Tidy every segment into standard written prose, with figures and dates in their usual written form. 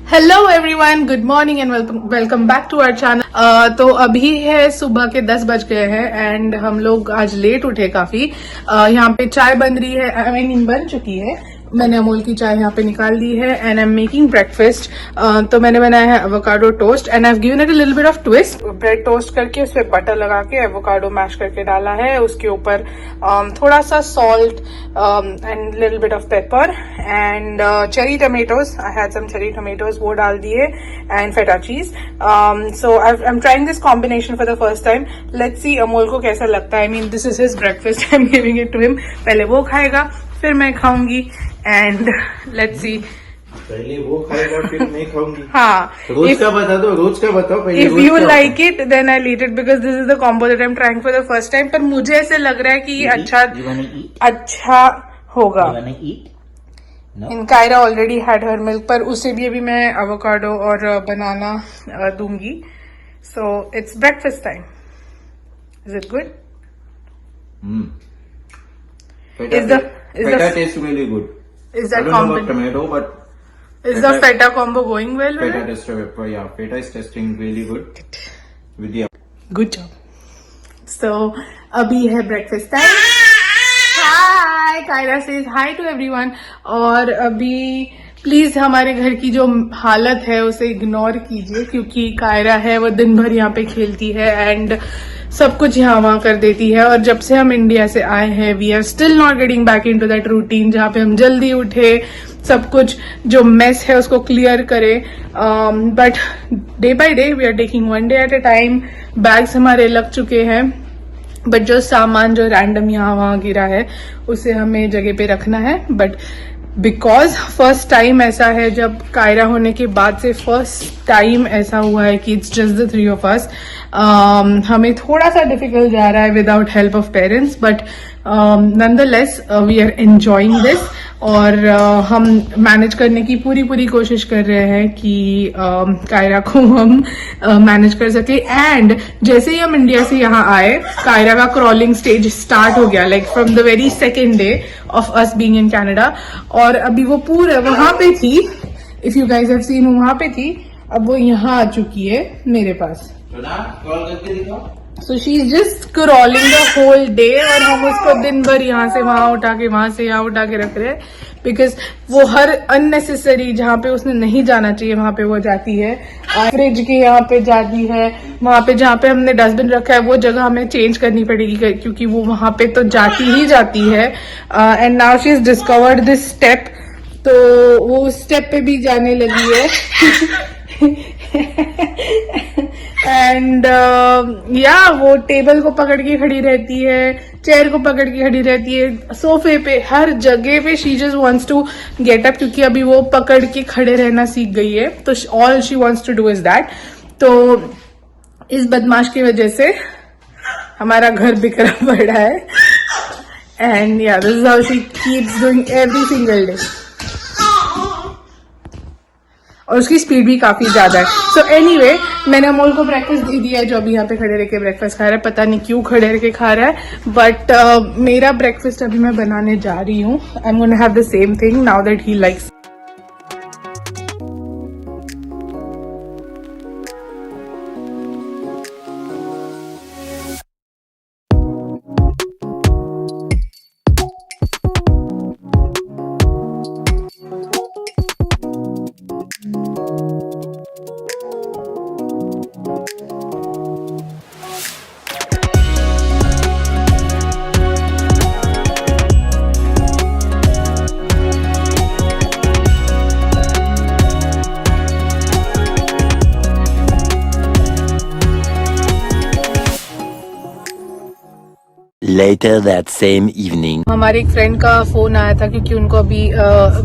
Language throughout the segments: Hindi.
Hello everyone, good morning and welcome back to our channel. तो अभी है सुबह के 10 बज गए हैं एंड हम लोग आज लेट उठे काफी। यहाँ पे चाय बन रही है, आई मीन बन चुकी है। मैंने अमूल की चाय यहाँ पे निकाल दी है and I am making breakfast. तो मैंने बनाया है avocado toast and I have given it a little bit of twist. Bread toast करके उस पर बटर लगा के एवोकाडो मैश करके डाला है। उसके ऊपर थोड़ा सा salt and little bit of pepper and cherry tomatoes, I had some cherry tomatoes, वो डाल दिए and feta cheese. So I am trying this combination for the first time. Let's see Amul को कैसा लगता है। I mean this is his breakfast, I am giving it to him. पहले वो खाएगा फिर मैं खाऊंगी एंड लेट्स सी। पहले वो खाएगा फिर मैं खाऊंगी। हाँ, रोज का बता दो, रोज का बताओ पहले। If you like it then I eat it because this is the combo that I am trying for the first time. पर मुझे ऐसे लग रहा है कि ये अच्छा होगा। इन Kyra already had her milk, पर उसे भी अभी मैं एवोकाडो और बनाना दूंगी। So it's breakfast time. Is it good? Feta tastes really good. Is that I don't know about tomato, but is the feta combo going well? Feta tastes, yeah, feta is tasting really good with the. Good job. So अभी है breakfast time. Hi, Kaira says hi to everyone. और अभी प्लीज हमारे घर की जो हालत है उसे इग्नोर कीजिए, क्योंकि कायरा है वो दिन भर यहाँ पे खेलती है एंड सब कुछ यहाँ वहां कर देती है। और जब से हम इंडिया से आए हैं we are still not getting back in to that routine जहाँ पे हम जल्दी उठे, सब कुछ जो मेस है उसको क्लियर करे। But day by day we are taking one day at a time. Bags हमारे लग चुके हैं, बट जो सामान जो रैंडम यहाँ वहां गिरा है उसे हमें जगह पे रखना है। बट बिकॉज फर्स्ट टाइम ऐसा है, जब कायरा होने के बाद से फर्स्ट टाइम ऐसा हुआ है कि it's just the three of us. हमें थोड़ा सा डिफिकल्ट जा रहा है without help of parents, but nonetheless we are enjoying this. और हम मैनेज करने की पूरी कोशिश कर रहे हैं कि कायरा को हम मैनेज कर सके। एंड जैसे ही हम इंडिया से यहाँ आए, कायरा का क्रॉलिंग स्टेज स्टार्ट हो गया, like from the very second day of us being in Canada. और अभी वो पूरा वहां पे थी, if you guys have seen, वहां पे थी, अब वो यहाँ आ चुकी है मेरे पास। So she is just crawling the whole day और हम उसको दिन भर यहाँ से वहां उठा के, वहां से यहाँ उठा के रख रहे हैं, बिकॉज वो हर अननेसेसरी जहाँ पे उसने नहीं जाना चाहिए वहां पे वो जाती है। फ्रिज के यहाँ पे जाती है, वहां पे जहाँ पे हमने डस्टबिन रखा है वो जगह हमें चेंज करनी पड़ेगी, क्योंकि वो वहां पे तो जाती ही जाती है। And now she is discovered this step, तो वो उस स्टेप पे भी जाने लगी है। एंड या वो टेबल को पकड़ के खड़ी रहती है, चेयर को पकड़ के खड़ी रहती है, सोफे पे, हर जगह पे she just wants to get up, क्योंकि अभी वो पकड़ के खड़े रहना सीख गई है। तो all she wants to do is that. तो इस बदमाश की वजह से हमारा घर बिखरा पड़ा है। एंड या this is how she keeps doing every single day. और उसकी स्पीड भी काफी ज्यादा है। सो एनीवे, मैंने अमोल को ब्रेकफास्ट दे दिया है, जो अभी यहाँ पे खड़े रह के ब्रेकफास्ट खा रहा है। पता नहीं क्यों खड़े रह के खा रहा है, बट मेरा ब्रेकफास्ट अभी मैं बनाने जा रही हूँ। आई am gonna have the same thing now that he likes. Later that same evening. हमारे एक फ्रेंड का फोन आया था, क्योंकि उनको अभी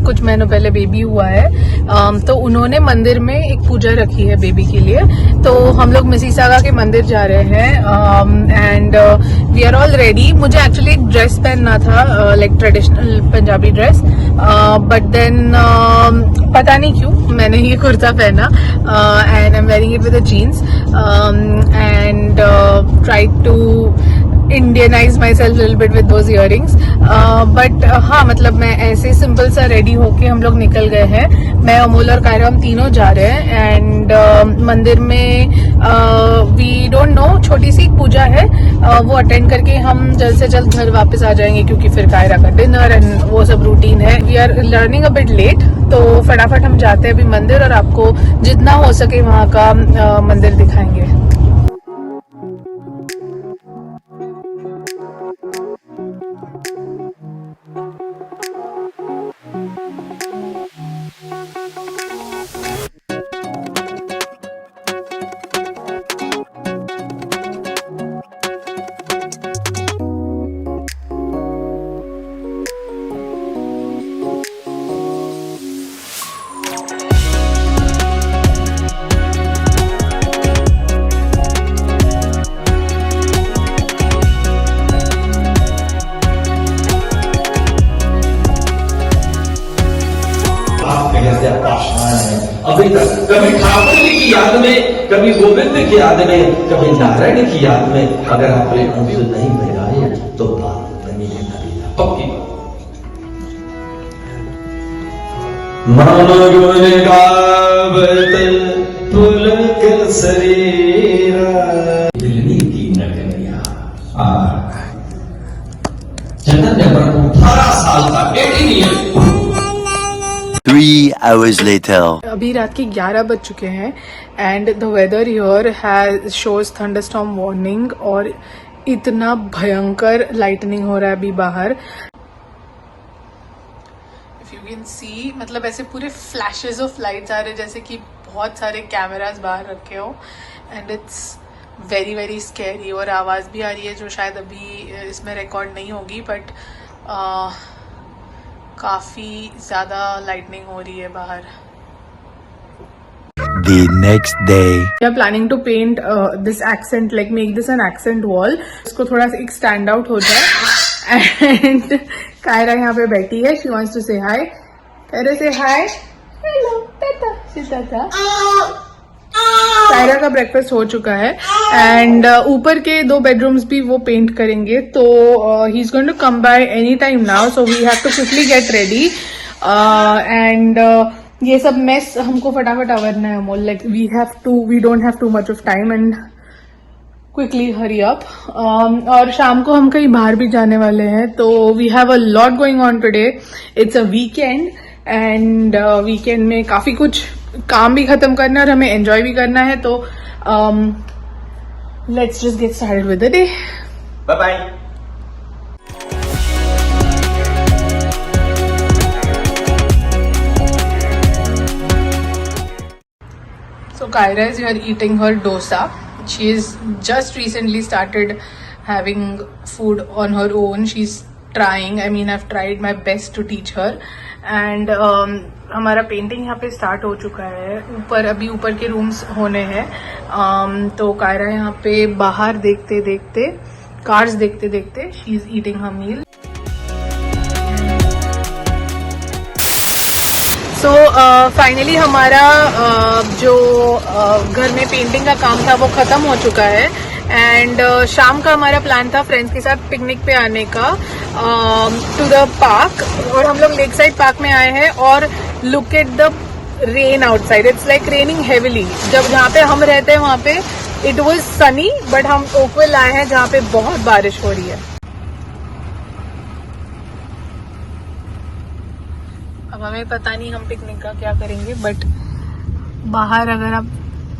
कुछ महीनों पहले बेबी हुआ है। तो उन्होंने मंदिर में एक पूजा रखी है बेबी के लिए। तो हम लोग मिसिसागा के मंदिर जा रहे हैं and we are all ready. मुझे एक्चुअली एक ड्रेस पहनना था, like traditional Punjabi dress, but then पता नहीं क्यों मैंने ये कुर्ता पहना and I am wearing it with the jeans and try to Indianize my self little bit with those earrings, but हाँ मतलब मैं ऐसे सिंपल सा रेडी होके हम लोग निकल गए हैं. मैं, अमोल और कायरा हम तीनों जा रहे हैं. एंड मंदिर में वी डोंट नो छोटी सी पूजा है, वो अटेंड करके हम जल्द से जल्द घर वापस आ जाएंगे, क्योंकि फिर कायरा का डिनर एंड वो सब रूटीन है. We are learning a bit late, तो फटाफट हम जाते हैं अभी मंदिर और आपको जितना हो सके वहाँ का मंदिर दिखाएंगे. अभी तक कभी ठाकुर जी की याद में, कभी गोविंद की याद में, कभी नारायण की याद में अगर आपने अंश नहीं बजाए तो बात नहीं है कभी पक्की. मानो गुण गावत पुलक शरीरा दिल्ली की नगरिया. चैतन्य प्रभु 18 साल का बेटी नहीं है. 3 hours later. अभी रात के 11 बज चुके हैं and the weather here has shows thunderstorm warning, और इतना भयंकर लाइटनिंग हो रहा है अभी बाहर. इफ यू कैन सी, मतलब ऐसे पूरे फ्लैशेस ऑफ लाइट्स आ रहे जैसे कि बहुत सारे कैमरास बाहर रखे हो. And it's very very scary, और आवाज़ भी आ रही है जो शायद अभी इसमें रिकॉर्ड नहीं होगी, बट काफी ज्यादा लाइटनिंग हो रही है बाहर. The next day. We are planning to paint this accent, like make this an accent wall. इसको थोड़ा सा एक स्टैंड आउट हो जाए. एंड कायरा यहाँ पे बैठी है. She wants to say hi. Kiara say hi. Hello, tata. Say tata. Kiara का ब्रेकफास्ट हो चुका है एंड ऊपर के 2 बेडरूम्स भी वो पेंट करेंगे, तो he is going to come by any time now, so we have to quickly get ready. And ये सब मेस हमको फटाफट अवरना है Amol. Like we don't have too much of time and quickly hurry up. और शाम को हम कहीं बाहर भी जाने वाले हैं, तो we have a lot going on today. It's a weekend and weekend में काफी कुछ काम भी खत्म करना है और हमें एंजॉय भी करना है, तो let's just get started with the day. Bye bye. So Kaira is here eating her dosa. She is just recently started having food on her own. She's trying. I mean, I've tried my best to teach her. And हमारा पेंटिंग यहाँ पे स्टार्ट हो चुका है. ऊपर के रूम्स होने हैं. तो कायरा यहाँ पे बाहर देखते देखते, कार्स देखते देखते she is eating her meal. So finally हमारा जो घर में पेंटिंग का काम था वो खत्म हो चुका है. एंड शाम का हमारा प्लान था फ्रेंड्स के साथ पिकनिक पे आने का टू द पार्क, और हम लोग लेक साइड पार्क में आए हैं. और look at the rain outside, it's like raining heavily. जब जहाँ पे हम रहते हैं वहाँ पे इट वाज सनी, बट हम ओकविल आए हैं जहाँ पे बहुत बारिश हो रही है. अब हमें पता नहीं हम पिकनिक का क्या करेंगे, बट बाहर अगर आप,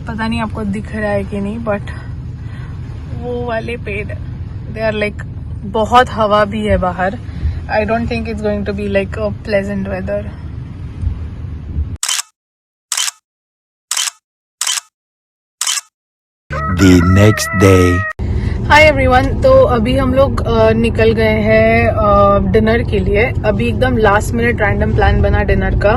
पता नहीं आपको दिख रहा है कि नहीं, बट वो वाले पेड़ दे आर लाइक, बहुत हवा भी है बाहर. I don't think it's going to be like a pleasant weather. The next day. Hi everyone. तो अभी हम लोग निकल गए हैं डिनर के लिए. अभी एकदम लास्ट मिनट रैंडम प्लान बना डिनर का,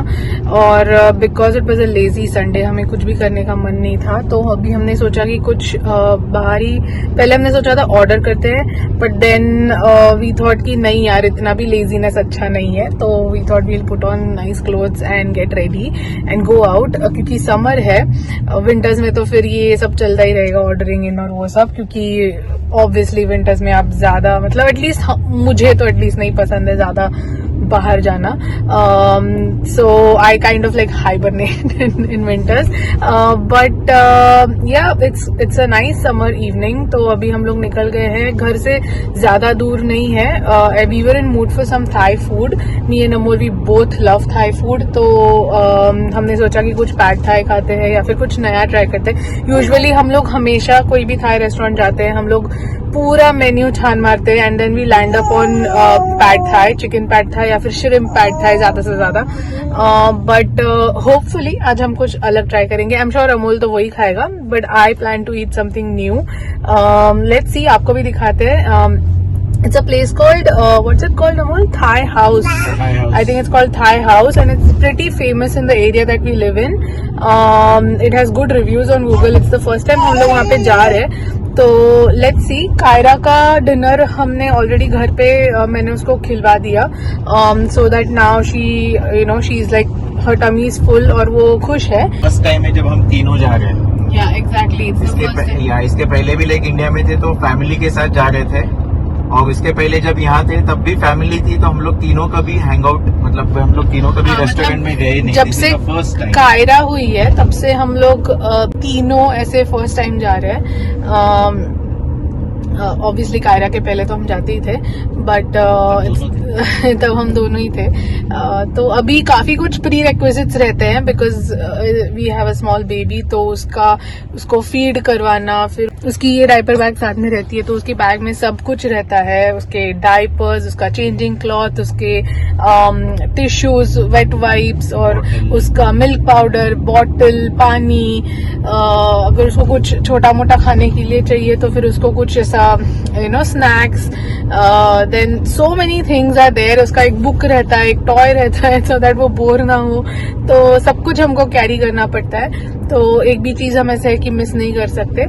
और because it was a lazy Sunday, हमें कुछ भी करने का मन नहीं था, तो अभी हमने सोचा कि कुछ बाहर ही, पहले हमने सोचा था ऑर्डर करते हैं, बट देन वी थॉट कि नहीं यार, इतना भी लेजीनेस अच्छा नहीं है, तो we thought we'll put on nice clothes and get ready and go out. क्योंकि समर है, विंटर्स में तो फिर ये सब चलता ही रहेगा, ऑर्डरिंग इन और वो सब, क्योंकि ऑब्वियसली विंटर्स में आप ज्यादा मतलब एटलीस्ट मुझे तो एटलीस्ट नहीं पसंद है ज्यादा बाहर जाना. So I kind of like hibernate in winters, but yeah, it's a nice summer evening. तो अभी हम लोग निकल गए हैं, घर से ज्यादा दूर नहीं है. We were in mood for some Thai food. Me and Amol we both love Thai food. तो हमने सोचा कि कुछ पैड थाई खाते हैं या फिर कुछ नया ट्राई करते हैं. यूजुअली हम लोग हमेशा कोई भी थाई रेस्टोरेंट जाते हैं, हम लोग पूरा मेन्यू छान मारते हैं and then we land up on pad thai, chicken pad thai या फिर श्रिम्प पैड थाई ज्यादा से ज्यादा. बट होपफुली आज हम कुछ अलग ट्राई करेंगे. आई एम श्योर अमोल तो वही खाएगा, but I plan to eat something new. Let's see, आपको भी दिखाते हैं. It's a place called, what's it called, Amol? Thai House. I think it's called Thai House and it's pretty famous in the area that we live in. It has good reviews on Google. It's the first time हम लोग वहाँ पे जा रहे हैं. तो let's see. कायरा का डिनर हमने ऑलरेडी घर पे मैंने उसको खिलवा दिया. So that now she is like, her tummy is full और वो खुश है. फर्स्ट टाइम है जब हम तीनों जा रहे हैं. Yeah, exactly. It's the first time. इसके पहले भी लाइक इंडिया में थे तो फैमिली के साथ जा रहे थे, और इसके पहले जब यहाँ थे तब भी फैमिली थी, तो हम लोग तीनों कभी हैंग आउट मतलब हम लोग तीनों कभी रेस्टोरेंट में गए नहीं. जब से कायरा हुई है तब से हम लोग तीनों ऐसे फर्स्ट टाइम जा रहे हैं. ऑब्वियसली कायरा के पहले तो हम जाते ही थे, बट तब हम दोनों ही थे. तो अभी काफी कुछ प्री रिक्विजिट्स रहते हैं because we have a small baby. तो उसको फीड करवाना, फिर उसकी ये डायपर बैग साथ में रहती है तो उसके बैग में सब कुछ रहता है. उसके डायपर्स, उसका चेंजिंग क्लॉथ, उसके टिश्यूज, वेट वाइप्स और उसका मिल्क पाउडर, बॉटल, पानी. अगर उसको कुछ छोटा मोटा खाने के लिए चाहिए तो फिर उसको कुछ ऐसा snacks. Then so many things are there. उसका एक बुक रहता है, एक टॉय रहता है, सो दैट वो बोर ना हो. तो सब कुछ हमको कैरी करना पड़ता है. तो एक भी चीज हम ऐसे है कि मिस नहीं कर सकते.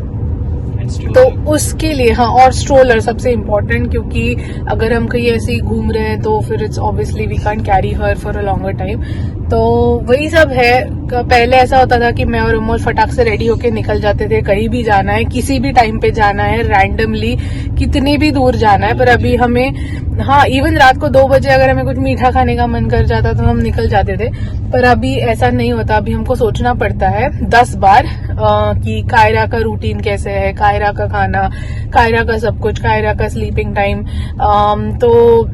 तो उसके लिए हाँ, और स्ट्रोलर सबसे इम्पोर्टेंट, क्योंकि अगर हम कहीं ऐसे ही घूम रहे हैं तो फिर it's obviously we can't carry her for a longer time. तो वही सब है. पहले ऐसा होता था कि मैं और अमोल फटाक से रेडी होके निकल जाते थे, कहीं भी जाना है, किसी भी टाइम पे जाना है, रैंडमली कितने भी दूर जाना है. पर अभी हमें हाँ, इवन रात को 2 बजे अगर हमें कुछ मीठा खाने का मन कर जाता तो हम निकल जाते थे. पर अभी ऐसा नहीं होता. अभी हमको सोचना पड़ता है 10 बार कि कायरा का रूटीन कैसे है, कायरा का खाना, कायरा का सब कुछ, कायरा का स्लीपिंग टाइम. तो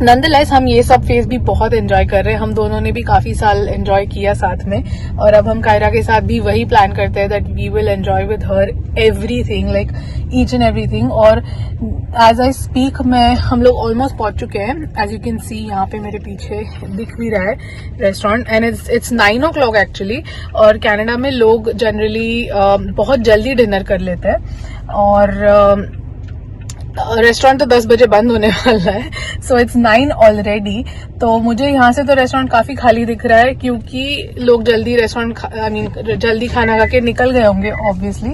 नंदलेस हम ये सब फेज भी बहुत एंजॉय कर रहे हैं. हम दोनों ने भी काफी साल एंजॉय किया साथ में, और अब हम कायरा के साथ भी वही प्लान करते हैं that we will enjoy with her everything, like each and everything. और एज आई स्पीक हम लोग ऑलमोस्ट पहुंच चुके हैं. एज यू कैन सी यहाँ पे मेरे पीछे दिख भी रहा है restaurant, and it's 9 o'clock actually. और कनाडा में लोग जनरली बहुत जल्दी डिनर कर लेते हैं और रेस्टोरेंट तो 10 बजे बंद होने वाला है. So it's 9 already. तो मुझे यहाँ से तो रेस्टोरेंट काफी खाली दिख रहा है क्योंकि लोग जल्दी जल्दी खाना खा के निकल गए होंगे obviously,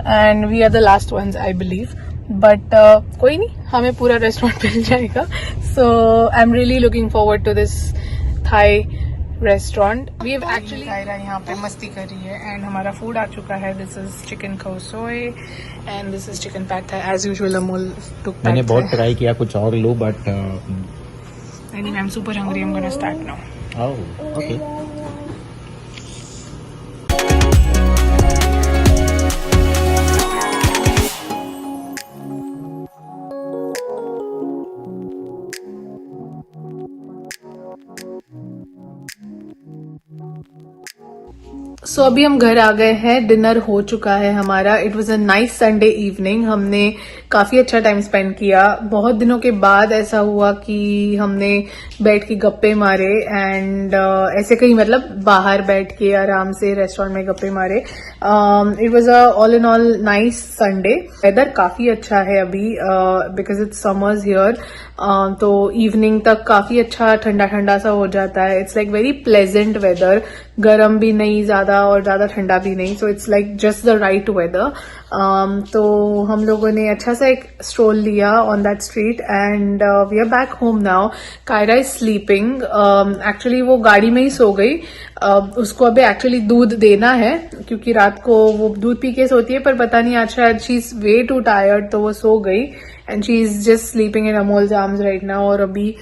and we are the last ones I believe. But कोई नहीं, हमें पूरा रेस्टोरेंट मिल जाएगा. So I am really looking forward to this Thai restaurant. We have actually Kyra यहाँ पे मस्ती कर रही है एंड हमारा फूड आ चुका है. This is chicken khao soi and this is chicken pad Thai. As usual Amol took pad. मैंने बहुत ट्राई किया कुछ और लो, but any I am super hungry. I am gonna start now. Okay. So अभी हम घर आ गए हैं. डिनर हो चुका है हमारा. It was a nice Sunday evening. हमने काफी अच्छा टाइम स्पेंड किया. बहुत दिनों के बाद ऐसा हुआ कि हमने बैठ के गप्पे मारे एंड ऐसे कहीं मतलब बाहर बैठ के आराम से रेस्टोरेंट में गप्पे मारे. It was a all in all nice Sunday. Weather काफी अच्छा है अभी बिकॉज इट्स समर्स हियर. तो इवनिंग तक काफी अच्छा ठंडा ठंडा सा हो जाता है. It's like very pleasant weather. गर्म भी नहीं ज्यादा और ज्यादा ठंडा भी नहीं, so it's like just the right weather. तो हम लोगों ने अच्छा सा एक स्ट्रोल लिया on that street and we are back home now. Kaira is sleeping, actually वो गाड़ी में ही सो गई। उसको अभी एक्चुअली दूध देना है क्योंकि रात को वो दूध पी के सोती है, पर पता नहीं आज शायद she is way too tired, तो वो सो गई and she is just sleeping in Amol's arms right now. और अभी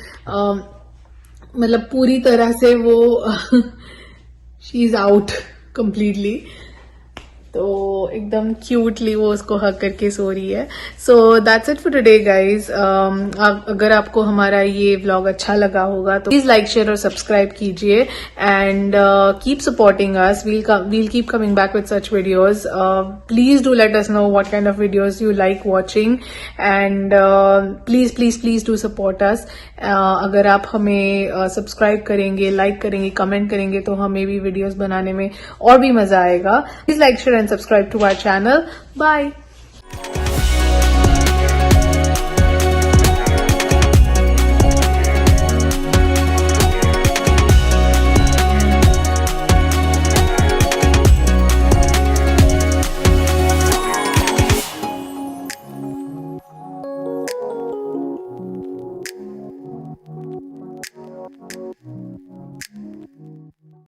मतलब पूरी तरह से वो शी इज आउट कंप्लीटली, तो एकदम क्यूटली वो उसको हग करके सो रही है। So that's it for today guys. अगर आपको हमारा ये व्लॉग अच्छा लगा होगा तो प्लीज लाइक शेयर और सब्सक्राइब कीजिए and keep supporting us. we'll keep coming back with such videos. Please do let us know what kind of videos you like watching and please do support us. अगर आप हमें सब्सक्राइब करेंगे, लाइक करेंगे, कमेंट करेंगे तो हमें भी वीडियोस बनाने में और भी मजा आएगा। Please like share and subscribe to our channel. Bye.